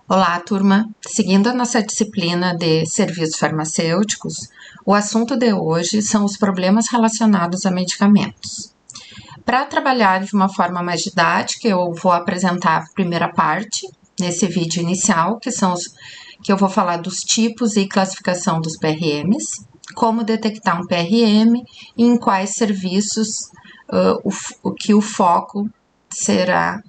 Olá, turma! Seguindo a nossa disciplina de serviços farmacêuticos, o assunto de hoje são os problemas relacionados a medicamentos. Para trabalhar de uma forma mais didática, eu vou apresentar a primeira parte, nesse vídeo inicial, que eu vou falar dos tipos e classificação dos PRMs, como detectar um PRM e em quais serviços o foco será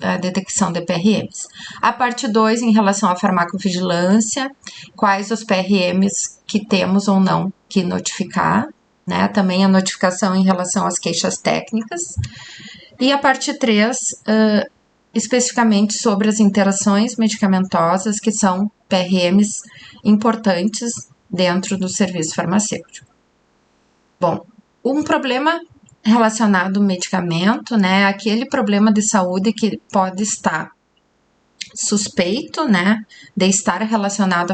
a detecção de PRMs. A parte 2, em relação à farmacovigilância, quais os PRMs que temos ou não que notificar, né? Também a notificação em relação às queixas técnicas. E a parte 3, especificamente sobre as interações medicamentosas, que são PRMs importantes dentro do serviço farmacêutico. Bom, um problema relacionado ao medicamento, né, aquele problema de saúde que pode estar suspeito, né, de estar relacionado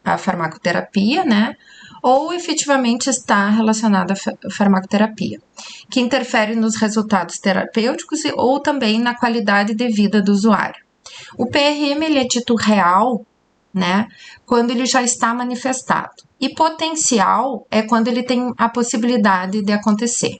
à farmacoterapia, né, ou efetivamente está relacionado à farmacoterapia, que interfere nos resultados terapêuticos ou também na qualidade de vida do usuário. O PRM ele é dito real, né, quando ele já está manifestado, e potencial é quando ele tem a possibilidade de acontecer.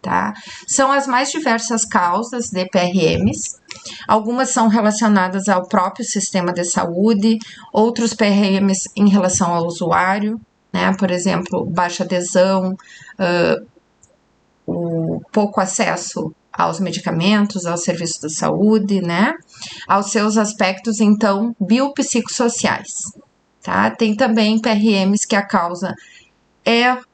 Tá? São as mais diversas causas de PRMs, algumas são relacionadas ao próprio sistema de saúde, outros PRMs em relação ao usuário, né? Por exemplo, baixa adesão, o pouco acesso aos medicamentos, aos serviços de saúde, né? Aos seus aspectos, então, biopsicossociais. Tá? Tem também PRMs que a causa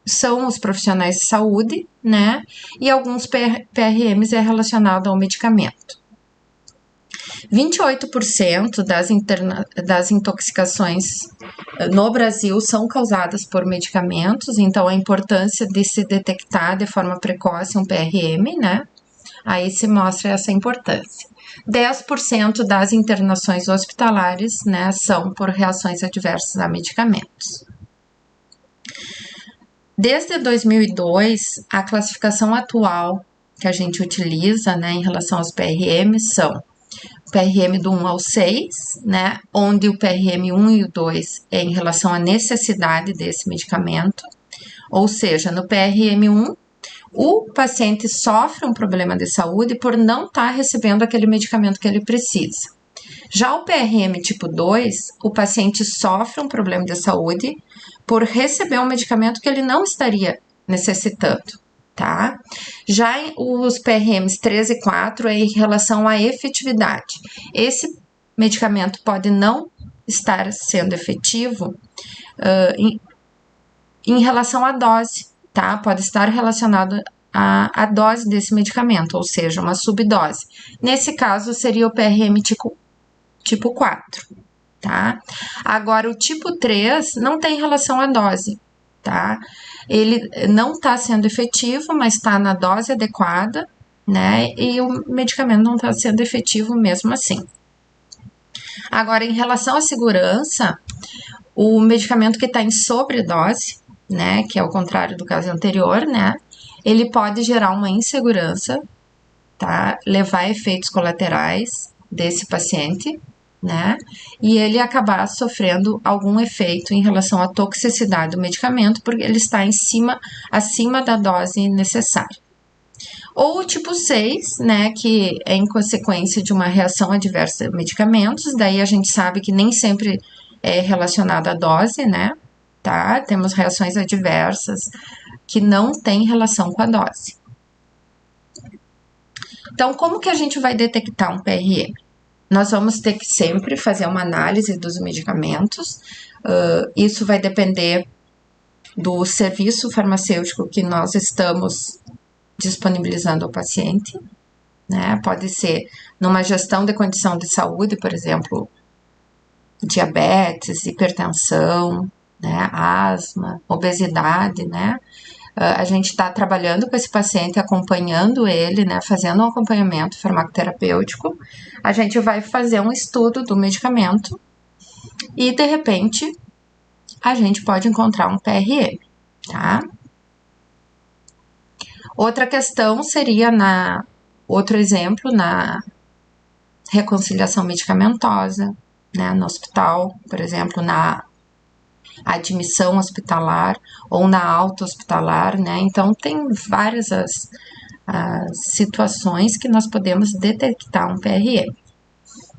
são os profissionais de saúde, né? E alguns PRMs é relacionado ao medicamento. 28% das intoxicações no Brasil são causadas por medicamentos, então a importância de se detectar de forma precoce um PRM, né? Aí se mostra essa importância. 10% das internações hospitalares, né, são por reações adversas a medicamentos. Desde 2002, a classificação atual que a gente utiliza, né, em relação aos PRMs são o PRM do 1 ao 6, né, onde o PRM 1 e o 2 é em relação à necessidade desse medicamento, ou seja, no PRM 1, o paciente sofre um problema de saúde por não estar recebendo aquele medicamento que ele precisa. Já o PRM tipo 2, o paciente sofre um problema de saúde por receber um medicamento que ele não estaria necessitando, tá? Já os PRMs 3 e 4 é em relação à efetividade. Esse medicamento pode não estar sendo efetivo em relação à dose, tá? Pode estar relacionado à dose desse medicamento, ou seja, uma subdose. Nesse caso, seria o PRM tipo 4, tá? Agora, o tipo 3 não tem relação à dose, tá? Ele não está sendo efetivo, mas está na dose adequada, né? E o medicamento não está sendo efetivo mesmo assim. Agora, em relação à segurança, o medicamento que está em sobredose, né? Que é o contrário do caso anterior, né? Ele pode gerar uma insegurança, tá? Levar a efeitos colaterais desse paciente, né? E ele acabar sofrendo algum efeito em relação à toxicidade do medicamento, porque ele está acima da dose necessária. Ou o tipo 6, né, que é em consequência de uma reação adversa a medicamentos, daí a gente sabe que nem sempre é relacionado à dose, né, tá? Temos reações adversas que não têm relação com a dose. Então, como que a gente vai detectar um PRM? Nós vamos ter que sempre fazer uma análise dos medicamentos, isso vai depender do serviço farmacêutico que nós estamos disponibilizando ao paciente, né? Pode ser numa gestão de condição de saúde, por exemplo, diabetes, hipertensão, né? Asma, obesidade, né? A gente está trabalhando com esse paciente, acompanhando ele, né, fazendo um acompanhamento farmacoterapêutico. A gente vai fazer um estudo do medicamento e, de repente, a gente pode encontrar um PRM, tá? Outra questão seria outro exemplo, na reconciliação medicamentosa, né, no hospital, por exemplo, na admissão hospitalar ou na alta hospitalar, né? Então, tem várias as situações que nós podemos detectar um PRM.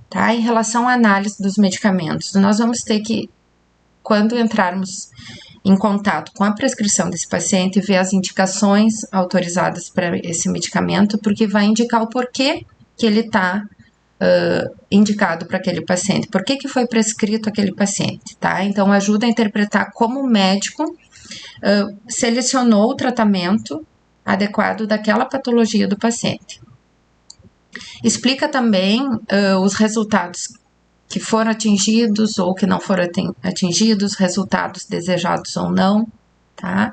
Tá? Em relação à análise dos medicamentos, nós vamos ter que, quando entrarmos em contato com a prescrição desse paciente, ver as indicações autorizadas para esse medicamento, porque vai indicar o porquê que ele está indicado para aquele paciente, por que foi prescrito aquele paciente, tá? Então, ajuda a interpretar como o médico selecionou o tratamento adequado daquela patologia do paciente. Explica também os resultados que foram atingidos ou que não foram atingidos, resultados desejados ou não, tá?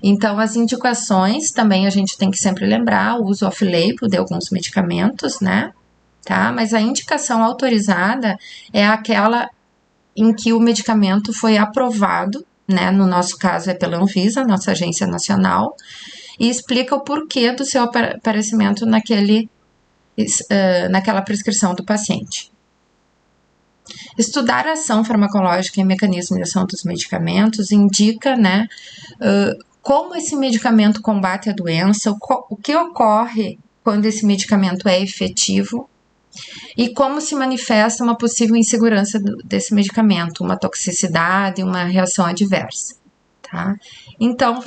Então, as indicações também a gente tem que sempre lembrar, o uso off-label de alguns medicamentos, né? Tá? Mas a indicação autorizada é aquela em que o medicamento foi aprovado, né? No nosso caso é pela Anvisa, nossa agência nacional, e explica o porquê do seu aparecimento naquela prescrição do paciente. Estudar a ação farmacológica e mecanismo de ação dos medicamentos indica, né, como esse medicamento combate a doença, o que ocorre quando esse medicamento é efetivo e como se manifesta uma possível insegurança desse medicamento, uma toxicidade, uma reação adversa, tá? Então,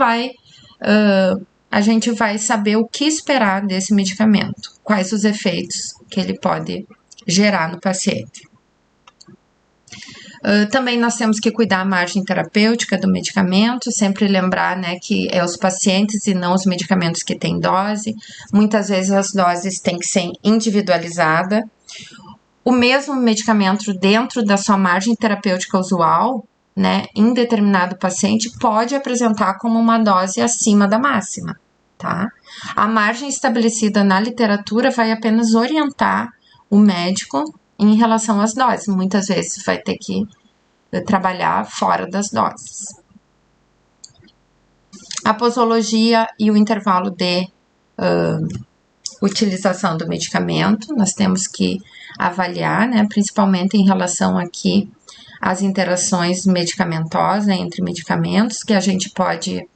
a gente vai saber o que esperar desse medicamento, quais os efeitos que ele pode gerar no paciente. Também nós temos que cuidar da margem terapêutica do medicamento, sempre lembrar, né, que é os pacientes e não os medicamentos que têm dose. Muitas vezes as doses têm que ser individualizadas. O mesmo medicamento dentro da sua margem terapêutica usual, né, em determinado paciente, pode apresentar como uma dose acima da máxima, tá? A margem estabelecida na literatura vai apenas orientar o médico em relação às doses. Muitas vezes vai ter que trabalhar fora das doses. A posologia e o intervalo de utilização do medicamento, nós temos que avaliar, né, principalmente em relação aqui às interações medicamentosas, né, entre medicamentos, que a gente pode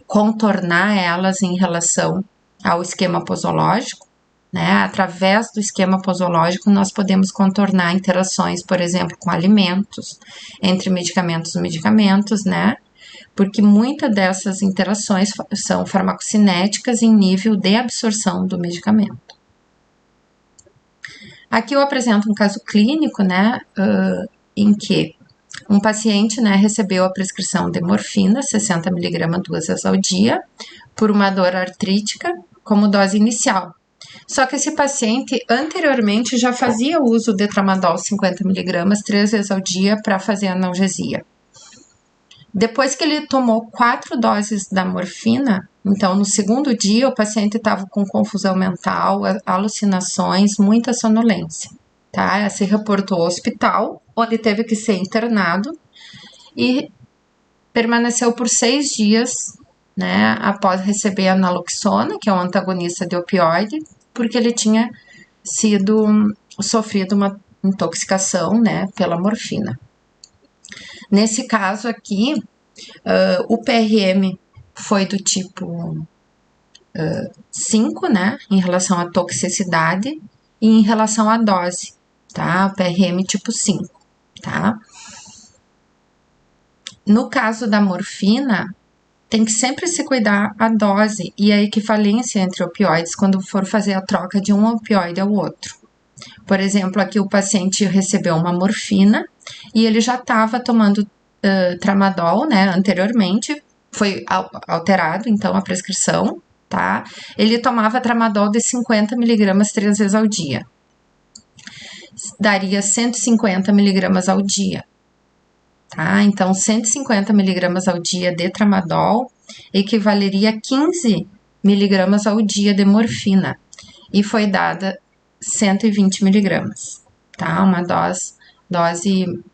contornar elas em relação ao esquema posológico, né? Através do esquema posológico, nós podemos contornar interações, por exemplo, com alimentos, entre medicamentos e medicamentos, né? Porque muitas dessas interações são farmacocinéticas em nível de absorção do medicamento. Aqui eu apresento um caso clínico, né? Em que um paciente, né, recebeu a prescrição de morfina, 60 mg 2 vezes ao dia, por uma dor artrítica, como dose inicial. Só que esse paciente anteriormente já fazia uso de tramadol 50 mg 3 vezes ao dia para fazer analgesia. Depois que ele tomou 4 doses da morfina, então no segundo dia o paciente estava com confusão mental, alucinações, muita sonolência. Tá? Se reportou ao hospital, onde teve que ser internado e permaneceu por 6 dias, né, após receber a naloxona, que é um antagonista de opioide, porque ele tinha sofrido uma intoxicação, né, pela morfina. Nesse caso aqui, o PRM foi do tipo 5, né, em relação à toxicidade e em relação à dose, tá? O PRM tipo 5, tá? No caso da morfina, tem que sempre se cuidar a dose e a equivalência entre opioides quando for fazer a troca de um opioide ao outro. Por exemplo, aqui o paciente recebeu uma morfina e ele já estava tomando tramadol, né, anteriormente, foi alterado, então, a prescrição, tá? Ele tomava tramadol de 50 mg 3 vezes ao dia. Daria 150 mg ao dia, tá? Então, 150 mg ao dia de tramadol equivaleria a 15 mg ao dia de morfina e foi dada 120 mg, tá? Uma dose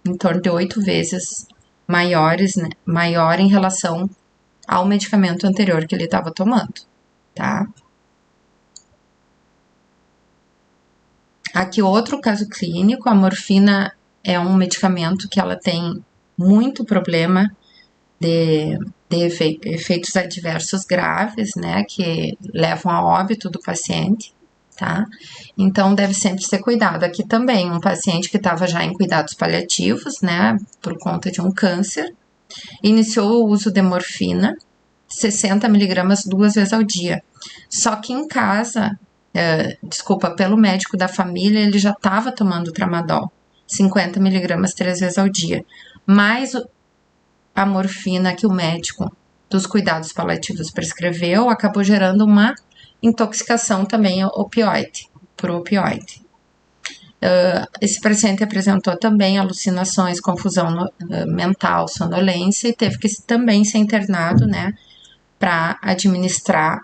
em torno de 8 vezes maiores, né? Maior em relação ao medicamento anterior que ele estava tomando, tá? Aqui outro caso clínico, a morfina é um medicamento que ela tem muito problema de efeitos adversos graves, né, que levam a óbito do paciente, tá? Então, deve sempre ser cuidado. Aqui também, um paciente que estava já em cuidados paliativos, né, por conta de um câncer, iniciou o uso de morfina, 60 miligramas 2 vezes ao dia. Só que em casa, pelo médico da família, ele já estava tomando tramadol, 50 miligramas 3 vezes ao dia. Mas a morfina que o médico dos cuidados paliativos prescreveu acabou gerando uma intoxicação também por opioide. Esse paciente apresentou também alucinações, confusão mental, sonolência e teve que também ser internado, né, para administrar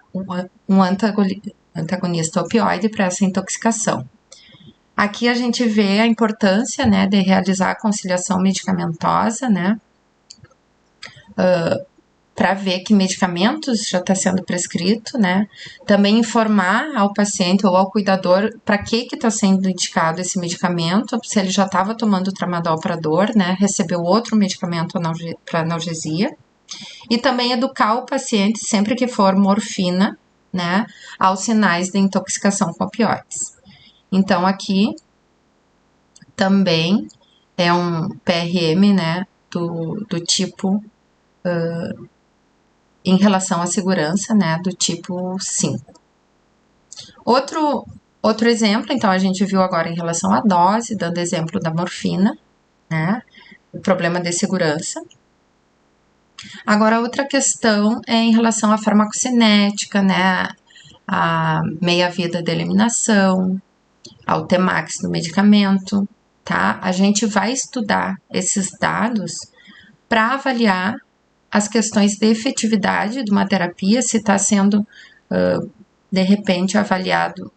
um antagonista opioide para essa intoxicação. Aqui a gente vê a importância, né, de realizar a conciliação medicamentosa, né, para ver que medicamentos já está sendo prescrito, né? Também informar ao paciente ou ao cuidador para que está sendo indicado esse medicamento, se ele já estava tomando tramadol para dor, né? Recebeu outro medicamento para analgesia. E também educar o paciente sempre que for morfina, né? Aos sinais de intoxicação com opioides. Então, aqui também é um PRM, né? Do tipo em relação à segurança, né, do tipo 5. Outro exemplo, então, a gente viu agora em relação à dose, dando exemplo da morfina, né, o problema de segurança. Agora, outra questão é em relação à farmacocinética, né, a meia-vida de eliminação, ao Tmax do medicamento, tá? A gente vai estudar esses dados para avaliar as questões de efetividade de uma terapia, se está sendo, de repente, avaliado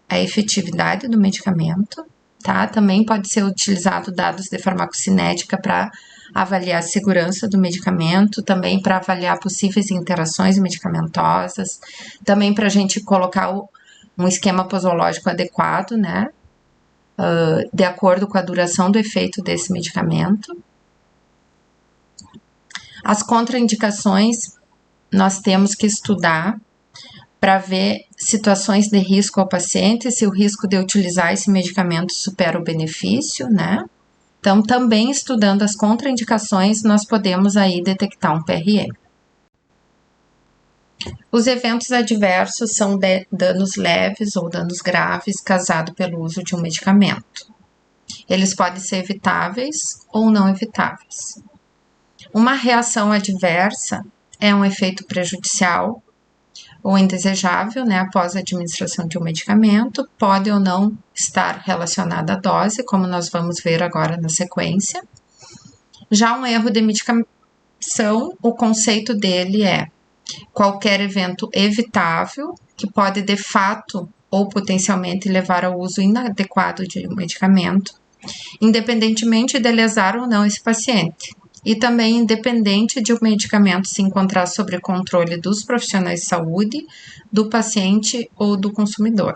a efetividade do medicamento, tá? Também pode ser utilizado dados de farmacocinética para avaliar a segurança do medicamento, também para avaliar possíveis interações medicamentosas, também para a gente colocar um esquema posológico adequado, né? De acordo com a duração do efeito desse medicamento. As contraindicações nós temos que estudar para ver situações de risco ao paciente, se o risco de utilizar esse medicamento supera o benefício, né? Então, também estudando as contraindicações, nós podemos aí detectar um PRM. Os eventos adversos são danos leves ou danos graves causados pelo uso de um medicamento. Eles podem ser evitáveis ou não evitáveis. Uma reação adversa é um efeito prejudicial ou indesejável, né, após a administração de um medicamento, pode ou não estar relacionada à dose, como nós vamos ver agora na sequência. Já um erro de medicação, o conceito dele é qualquer evento evitável que pode de fato ou potencialmente levar ao uso inadequado de um medicamento, independentemente de lesar ou não esse paciente. E também independente de o medicamento se encontrar sob controle dos profissionais de saúde, do paciente ou do consumidor.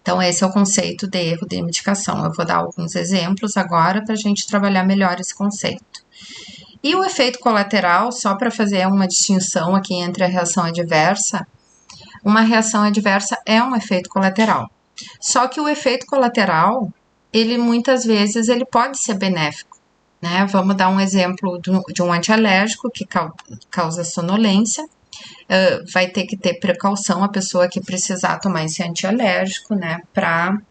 Então, esse é o conceito de erro de medicação. Eu vou dar alguns exemplos agora para a gente trabalhar melhor esse conceito. E o efeito colateral, só para fazer uma distinção aqui entre a reação adversa, uma reação adversa é um efeito colateral. Só que o efeito colateral, ele muitas vezes ele pode ser benéfico. Né? Vamos dar um exemplo de um antialérgico que causa sonolência. Vai ter que ter precaução a pessoa que precisar tomar esse antialérgico, né? Para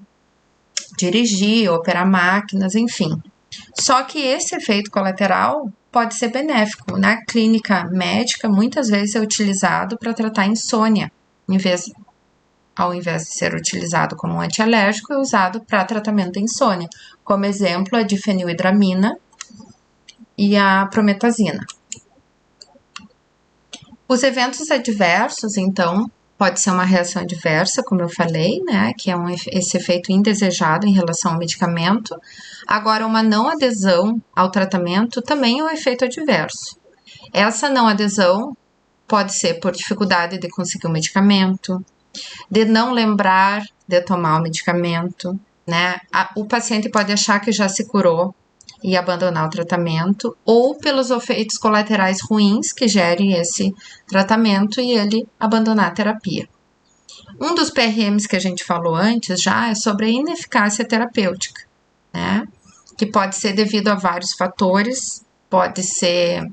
dirigir, operar máquinas, enfim. Só que esse efeito colateral pode ser benéfico. Na clínica médica, muitas vezes é utilizado para tratar insônia, ao invés de ser utilizado como um antialérgico, é usado para tratamento da insônia. Como exemplo, a difenhidramina e a prometazina. Os eventos adversos, então, pode ser uma reação adversa, como eu falei, né, que é esse efeito indesejado em relação ao medicamento. Agora, uma não adesão ao tratamento também é um efeito adverso. Essa não adesão pode ser por dificuldade de conseguir o medicamento, de não lembrar de tomar o medicamento, né? O paciente pode achar que já se curou e abandonar o tratamento, ou pelos efeitos colaterais ruins que gerem esse tratamento e ele abandonar a terapia. Um dos PRMs que a gente falou antes já é sobre a ineficácia terapêutica, né? Que pode ser devido a vários fatores, pode ser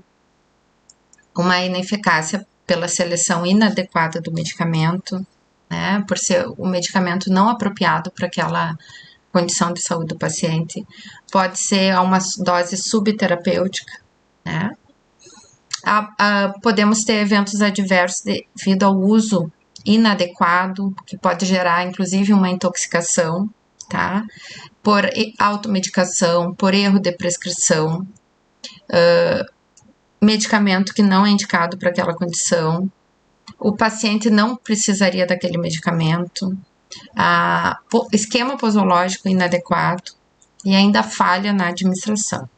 uma ineficácia pela seleção inadequada do medicamento, né? Por ser o medicamento não apropriado para aquela condição de saúde do paciente, pode ser a uma dose subterapêutica, né? Podemos ter eventos adversos devido ao uso inadequado, que pode gerar inclusive uma intoxicação, tá? Por automedicação, por erro de prescrição, medicamento que não é indicado para aquela condição, o paciente não precisaria daquele medicamento, esquema posológico inadequado e ainda falha na administração.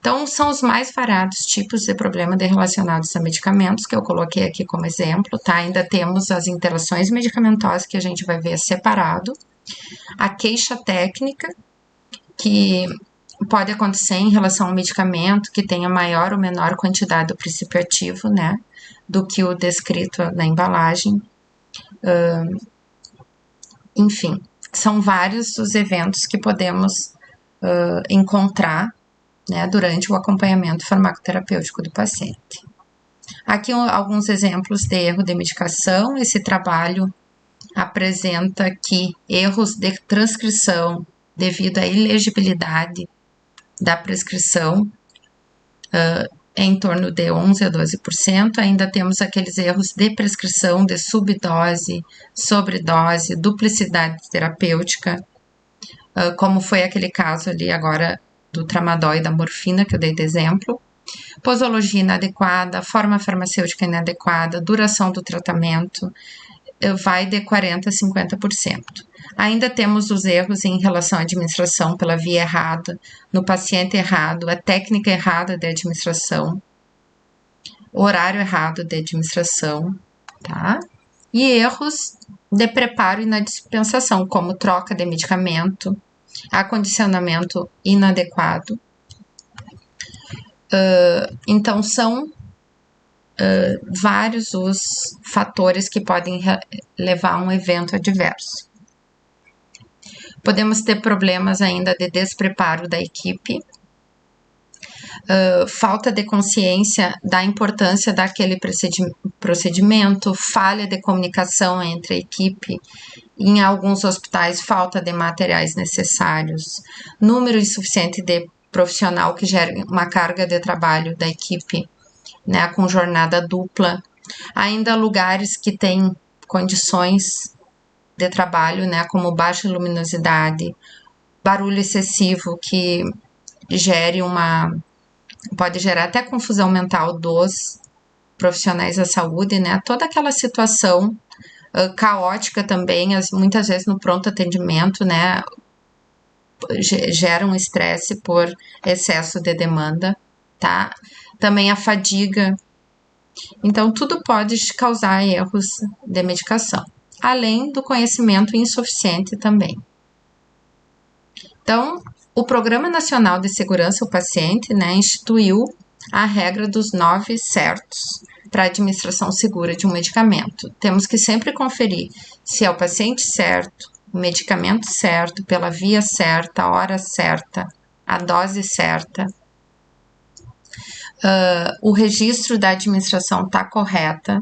Então, são os mais variados tipos de problema relacionados a medicamentos que eu coloquei aqui como exemplo, tá? Ainda temos as interações medicamentosas que a gente vai ver separado, a queixa técnica, que pode acontecer em relação ao medicamento que tenha maior ou menor quantidade do princípio ativo, né, do que o descrito na embalagem. Enfim, são vários os eventos que podemos encontrar, né, durante o acompanhamento farmacoterapêutico do paciente. Aqui alguns exemplos de erro de medicação. Esse trabalho apresenta aqui erros de transcrição devido à ilegibilidade da prescrição, em torno de 11 a 12%. Ainda temos aqueles erros de prescrição de subdose, sobredose, duplicidade terapêutica, como foi aquele caso ali agora do tramadol e da morfina, que eu dei de exemplo. Posologia inadequada, forma farmacêutica inadequada, duração do tratamento, vai de 40% a 50%. Ainda temos os erros em relação à administração pela via errada, no paciente errado, a técnica errada de administração, horário errado de administração, tá? E erros de preparo e na dispensação, como troca de medicamento, acondicionamento inadequado. Então, são vários os fatores que podem levar a um evento adverso. Podemos ter problemas ainda de despreparo da equipe, falta de consciência da importância daquele procedimento, falha de comunicação entre a equipe, em alguns hospitais falta de materiais necessários, número insuficiente de profissional que gera uma carga de trabalho da equipe, né, com jornada dupla, ainda lugares que têm condições de trabalho, né, como baixa luminosidade, barulho excessivo que pode gerar até confusão mental dos profissionais da saúde, né, toda aquela situação caótica também, muitas vezes no pronto atendimento, né, gera um estresse por excesso de demanda, tá? Também a fadiga. Então, tudo pode causar erros de medicação, além do conhecimento insuficiente também. Então, o Programa Nacional de Segurança ao Paciente, né, instituiu a regra dos 9 certos para a administração segura de um medicamento. Temos que sempre conferir se é o paciente certo, o medicamento certo, pela via certa, a hora certa, a dose certa. O registro da administração está correta,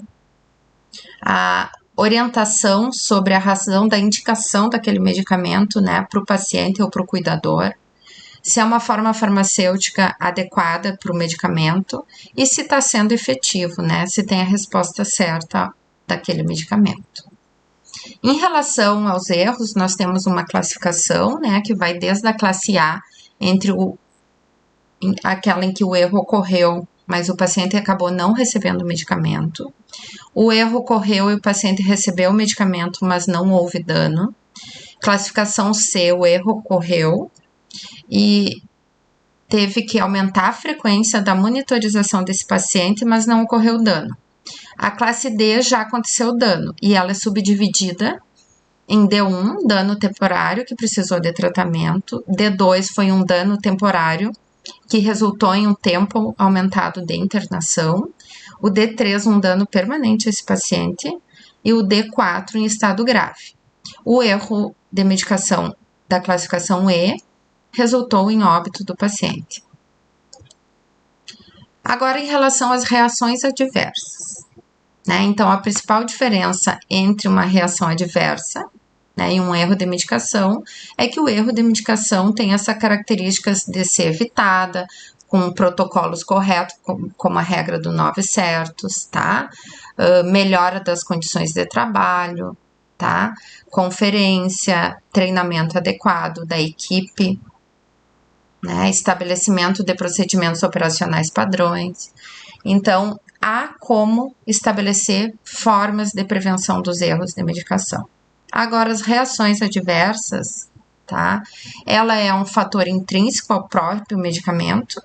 a orientação sobre a razão da indicação daquele medicamento, né, para o paciente ou para o cuidador, se é uma forma farmacêutica adequada para o medicamento e se está sendo efetivo, né, se tem a resposta certa daquele medicamento. Em relação aos erros, nós temos uma classificação, né, que vai desde a classe A, entre aquela em que o erro ocorreu, mas o paciente acabou não recebendo o medicamento. O erro ocorreu e o paciente recebeu o medicamento, mas não houve dano. Classificação C, o erro ocorreu e teve que aumentar a frequência da monitorização desse paciente, mas não ocorreu dano. A classe D já aconteceu dano e ela é subdividida Em D1, dano temporário que precisou de tratamento. D2 foi um dano temporário que resultou em um tempo aumentado de internação. O D3, um dano permanente a esse paciente. E o D4, em estado grave. O erro de medicação da classificação E resultou em óbito do paciente. Agora, em relação às reações adversas, né? Então, a principal diferença entre uma reação adversa, né, e um erro de medicação é que o erro de medicação tem essa características de ser evitada, com protocolos corretos, como a regra do 9 certos, tá? Melhora das condições de trabalho, tá? Conferência, treinamento adequado da equipe, né? Estabelecimento de procedimentos operacionais padrões. Então, há como estabelecer formas de prevenção dos erros de medicação. Agora, as reações adversas, tá? Ela é um fator intrínseco ao próprio medicamento.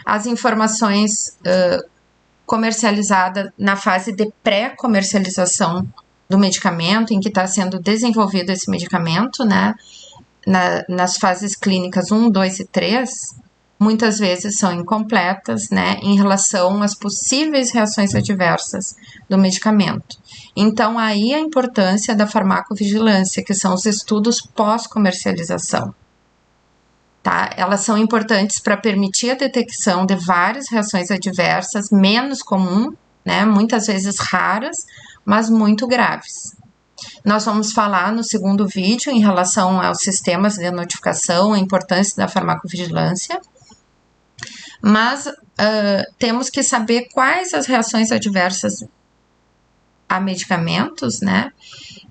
As informações comercializadas na fase de pré-comercialização do medicamento, em que está sendo desenvolvido esse medicamento, né? Nas fases clínicas 1, 2 e 3, muitas vezes são incompletas, né, em relação às possíveis reações adversas do medicamento. Então, aí a importância da farmacovigilância, que são os estudos pós-comercialização. Tá? Elas são importantes para permitir a detecção de várias reações adversas menos comuns, né, muitas vezes raras, mas muito graves. Nós vamos falar no segundo vídeo em relação aos sistemas de notificação, a importância da farmacovigilância, mas temos que saber quais as reações adversas a medicamentos, né,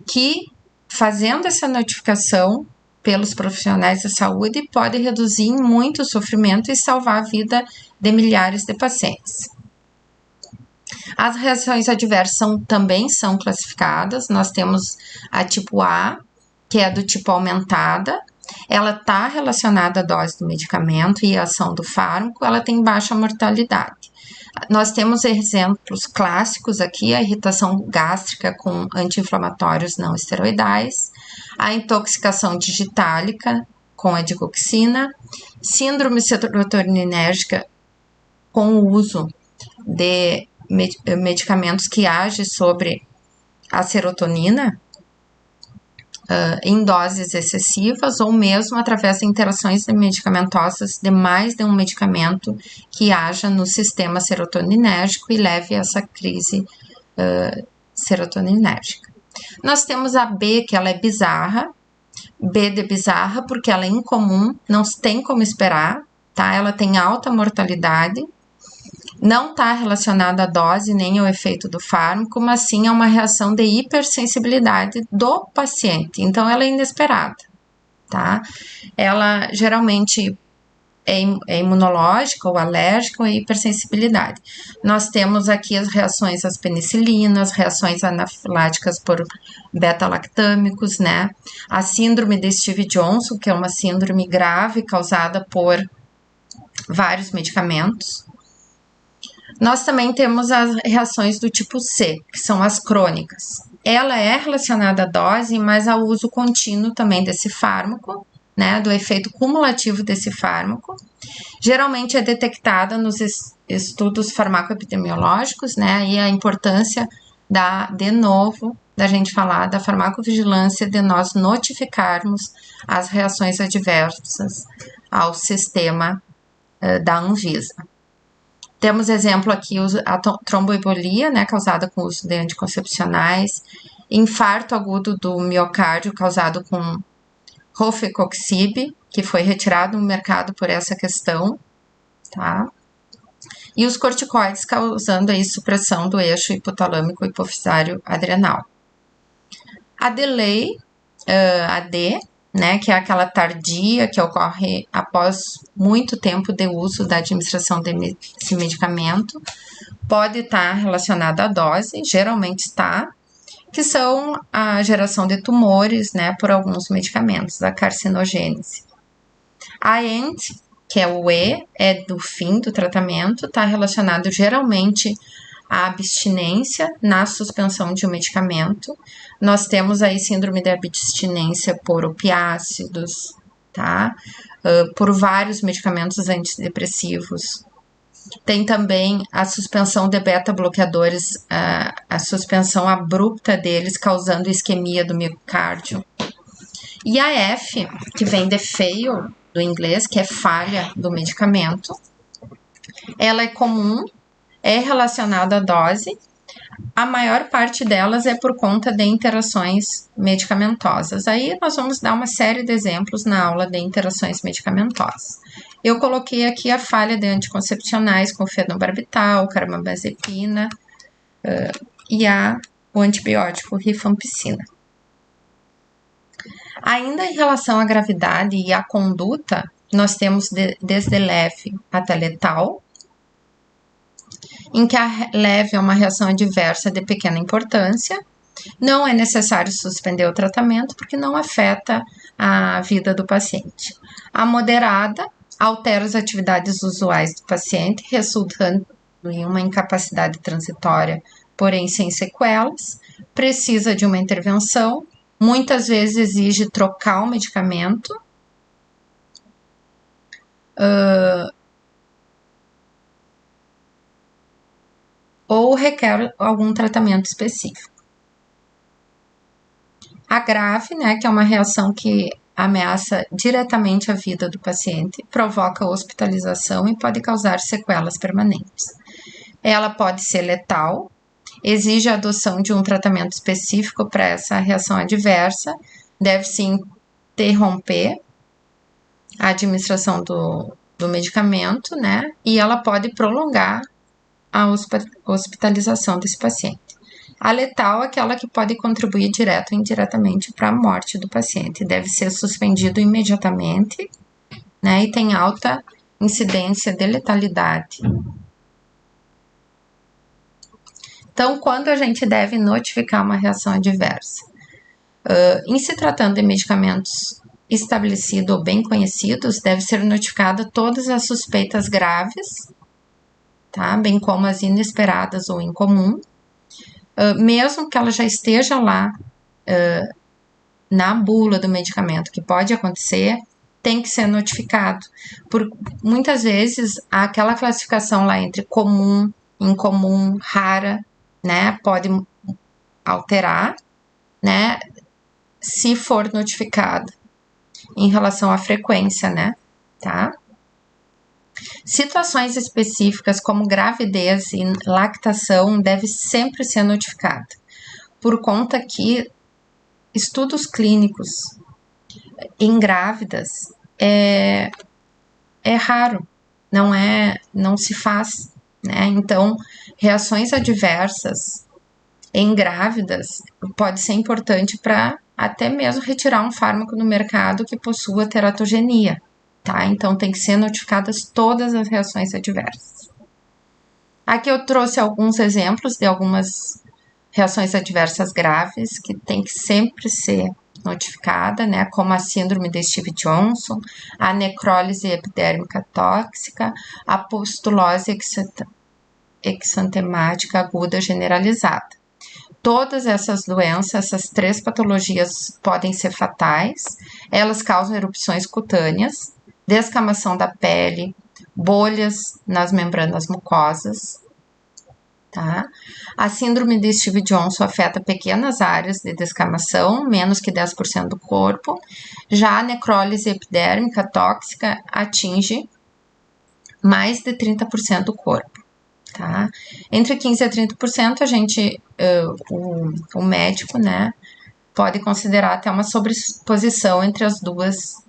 que fazendo essa notificação pelos profissionais da saúde pode reduzir em muito o sofrimento e salvar a vida de milhares de pacientes. As reações adversas também são classificadas. Nós temos a tipo A, que é do tipo aumentada. Ela está relacionada à dose do medicamento e à ação do fármaco. Ela tem baixa mortalidade. Nós temos exemplos clássicos aqui, a irritação gástrica com anti-inflamatórios não esteroidais, a intoxicação digitálica com a digoxina, síndrome serotoninérgica com o uso de medicamentos que agem sobre a serotonina em doses excessivas ou mesmo através de interações medicamentosas de mais de um medicamento que haja no sistema serotoninérgico e leve a essa crise serotoninérgica. Nós temos a B, que ela é bizarra, B de bizarra porque ela é incomum, não tem como esperar, tá? Ela tem alta mortalidade, não está relacionada à dose nem ao efeito do fármaco, mas sim a uma reação de hipersensibilidade do paciente. Então, ela é inesperada, tá? Ela geralmente é imunológica ou alérgica ou hipersensibilidade. Nós temos aqui as reações às penicilinas, reações anafiláticas por beta-lactâmicos, né? A síndrome de Stevens-Johnson, que é uma síndrome grave causada por vários medicamentos. Nós também temos as reações do tipo C, que são as crônicas. Ela é relacionada à dose, mas ao uso contínuo também desse fármaco, né, do efeito cumulativo desse fármaco. Geralmente é detectada nos estudos farmacoepidemiológicos, né, e a importância de novo, da gente falar da farmacovigilância, de nós notificarmos as reações adversas ao sistema da Anvisa. Temos exemplo aqui a tromboembolia, né, causada com o uso de anticoncepcionais, infarto agudo do miocárdio causado com rofecoxib, que foi retirado do mercado por essa questão, tá? E os corticoides causando aí supressão do eixo hipotalâmico hipofisário adrenal. A delay, AD, né, que é aquela tardia que ocorre após muito tempo de uso da administração desse medicamento, pode estar relacionada à dose, geralmente está, que são a geração de tumores, né, por alguns medicamentos, a carcinogênese. A END, que é o E, é do fim do tratamento, está relacionado geralmente a abstinência na suspensão de um medicamento. Nós temos aí síndrome de abstinência por opiáceos, tá? Por vários medicamentos antidepressivos. Tem também a suspensão de beta-bloqueadores, a suspensão abrupta deles, causando isquemia do miocárdio. E a F, que vem de fail, do inglês, que é falha do medicamento, ela é comum, é relacionada à dose. A maior parte delas é por conta de interações medicamentosas. Aí nós vamos dar uma série de exemplos na aula de interações medicamentosas. Eu coloquei aqui a falha de anticoncepcionais com fenobarbital, carbamazepina e o antibiótico rifampicina. Ainda em relação à gravidade e à conduta, nós temos desde leve até letal, em que a leve é uma reação adversa de pequena importância, não é necessário suspender o tratamento porque não afeta a vida do paciente. A moderada altera as atividades usuais do paciente, resultando em uma incapacidade transitória, porém sem sequelas, precisa de uma intervenção, muitas vezes exige trocar o medicamento, ou requer algum tratamento específico. A grave, né, que é uma reação que ameaça diretamente a vida do paciente, provoca hospitalização e pode causar sequelas permanentes. Ela pode ser letal, exige a adoção de um tratamento específico para essa reação adversa, deve-se interromper a administração do medicamento, né, e ela pode prolongar a hospitalização desse paciente. A letal é aquela que pode contribuir direto ou indiretamente para a morte do paciente. Deve ser suspendido imediatamente, né, e tem alta incidência de letalidade. Então, quando a gente deve notificar uma reação adversa? Em se tratando de medicamentos estabelecidos ou bem conhecidos, deve ser notificada todas as suspeitas graves, tá? Bem como as inesperadas ou incomum, mesmo que ela já esteja lá na bula do medicamento, que pode acontecer, tem que ser notificado. Muitas vezes, aquela classificação lá entre comum, incomum, rara, né, pode alterar, né, se for notificado em relação à frequência, né, tá? Situações específicas como gravidez e lactação deve sempre ser notificada, por conta que estudos clínicos em grávidas é raro, não se faz, né? Então, reações adversas em grávidas pode ser importante para até mesmo retirar um fármaco no mercado que possua teratogenia, tá? Então, tem que ser notificadas todas as reações adversas. Aqui eu trouxe alguns exemplos de algumas reações adversas graves que tem que sempre ser notificada, né, como a síndrome de Stevens-Johnson, a necrólise epidérmica tóxica, a pustulose exantemática aguda generalizada. Todas essas doenças, essas 3 patologias podem ser fatais, elas causam erupções cutâneas, descamação da pele, bolhas nas membranas mucosas, tá? A síndrome de Stevens-Johnson afeta pequenas áreas de descamação, menos que 10% do corpo. Já a necrólise epidérmica tóxica atinge mais de 30% do corpo, tá? Entre 15% a 30% a gente, o médico, né, pode considerar até uma sobreposição entre as duas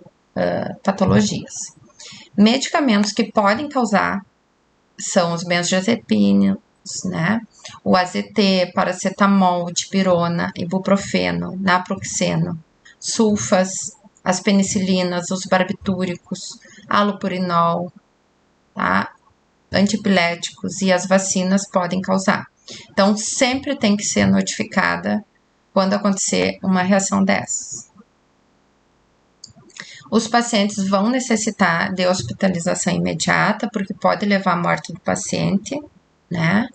patologias. Medicamentos que podem causar são os benzodiazepinas, né? O AZT, paracetamol, dipirona, ibuprofeno, naproxeno, sulfas, as penicilinas, os barbitúricos, alopurinol, tá? Antipiléticos e as vacinas podem causar. Então, sempre tem que ser notificada quando acontecer uma reação dessas. Os pacientes vão necessitar de hospitalização imediata, porque pode levar à morte do paciente, né?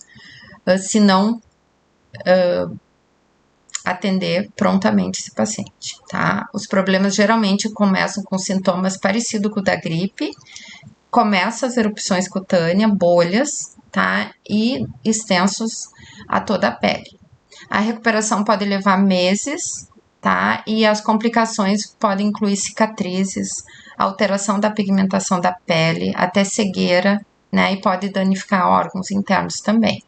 se não atender prontamente esse paciente, tá? Os problemas geralmente começam com sintomas parecidos com o da gripe, começam as erupções cutâneas, bolhas, tá? E extensos a toda a pele. A recuperação pode levar meses, tá? E as complicações podem incluir cicatrizes, alteração da pigmentação da pele, até cegueira, né? E pode danificar órgãos internos também.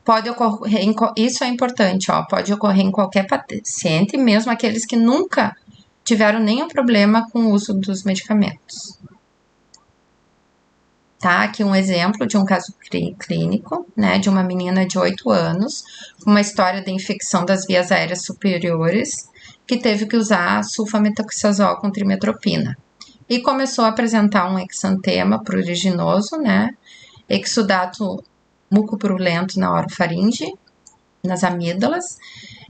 Pode ocorrer, isso é importante, ó, pode ocorrer em qualquer paciente, mesmo aqueles que nunca tiveram nenhum problema com o uso dos medicamentos. Tá, aqui um exemplo de um caso clínico, né, de uma menina de 8 anos, com uma história de infecção das vias aéreas superiores, que teve que usar sulfametoxazol com trimetropina. E começou a apresentar um exantema pruriginoso, né, exudato mucopurulento na orofaringe, nas amígdalas,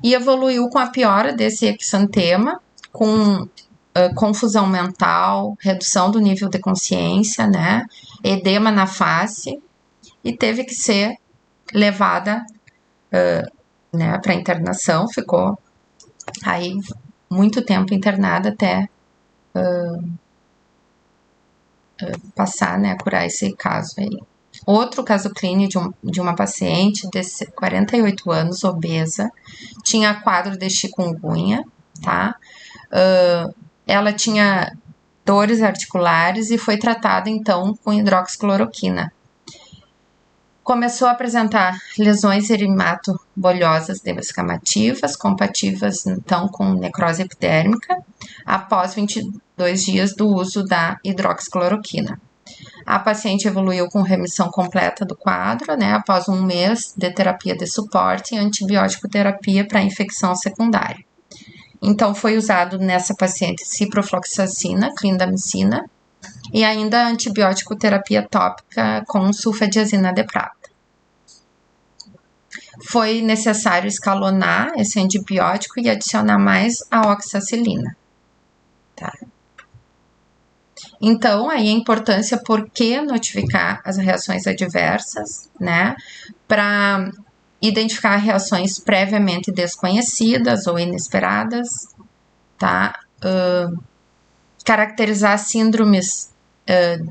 e evoluiu com a piora desse exantema, com confusão mental, redução do nível de consciência, né, edema na face, e teve que ser levada né, para internação, ficou aí muito tempo internada até passar, né, curar esse caso aí. Outro caso clínico de uma paciente de 48 anos, obesa, tinha quadro de chikungunya, tá? Ela tinha dores articulares e foi tratada então com hidroxicloroquina. Começou a apresentar lesões erimato-bolhosas descamativas, compatíveis então com necrose epidérmica, após 22 dias do uso da hidroxicloroquina. A paciente evoluiu com remissão completa do quadro, né, após um mês de terapia de suporte e antibiótico terapia para infecção secundária. Então, foi usado nessa paciente ciprofloxacina, clindamicina, e ainda antibiótico terapia tópica com sulfadiazina de prata. Foi necessário escalonar esse antibiótico e adicionar mais a oxacilina. Tá? Então, aí a importância por que notificar as reações adversas, né? Para identificar reações previamente desconhecidas ou inesperadas, tá? Caracterizar síndromes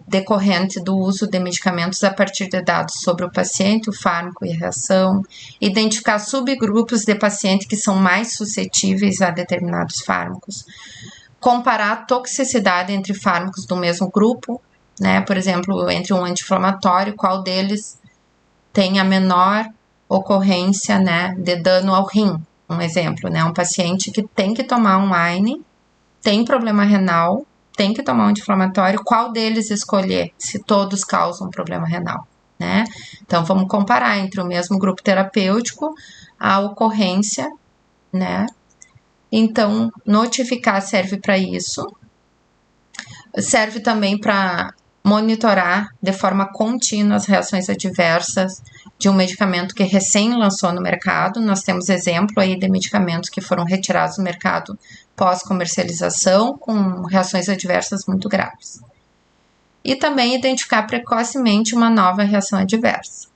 decorrentes do uso de medicamentos a partir de dados sobre o paciente, o fármaco e a reação, identificar subgrupos de pacientes que são mais suscetíveis a determinados fármacos, comparar a toxicidade entre fármacos do mesmo grupo, né? Por exemplo, entre um anti-inflamatório, qual deles tem a menor ocorrência, né, de dano ao rim, um exemplo, né? Um paciente que tem que tomar um AINE, tem problema renal, tem que tomar um anti-inflamatório, qual deles escolher, se todos causam problema renal, né? Então, vamos comparar entre o mesmo grupo terapêutico, a ocorrência, né? Então, notificar serve para isso. Serve também para monitorar de forma contínua as reações adversas de um medicamento que recém lançou no mercado. Nós temos exemplo aí de medicamentos que foram retirados do mercado pós-comercialização com reações adversas muito graves. E também identificar precocemente uma nova reação adversa.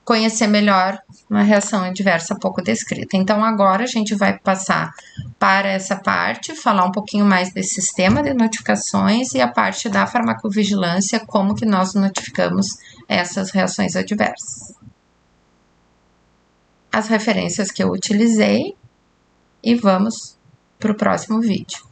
Conhecer melhor uma reação adversa pouco descrita. Então, agora a gente vai passar para essa parte, falar um pouquinho mais desse sistema de notificações e a parte da farmacovigilância, como que nós notificamos essas reações adversas. As referências que eu utilizei e vamos para o próximo vídeo.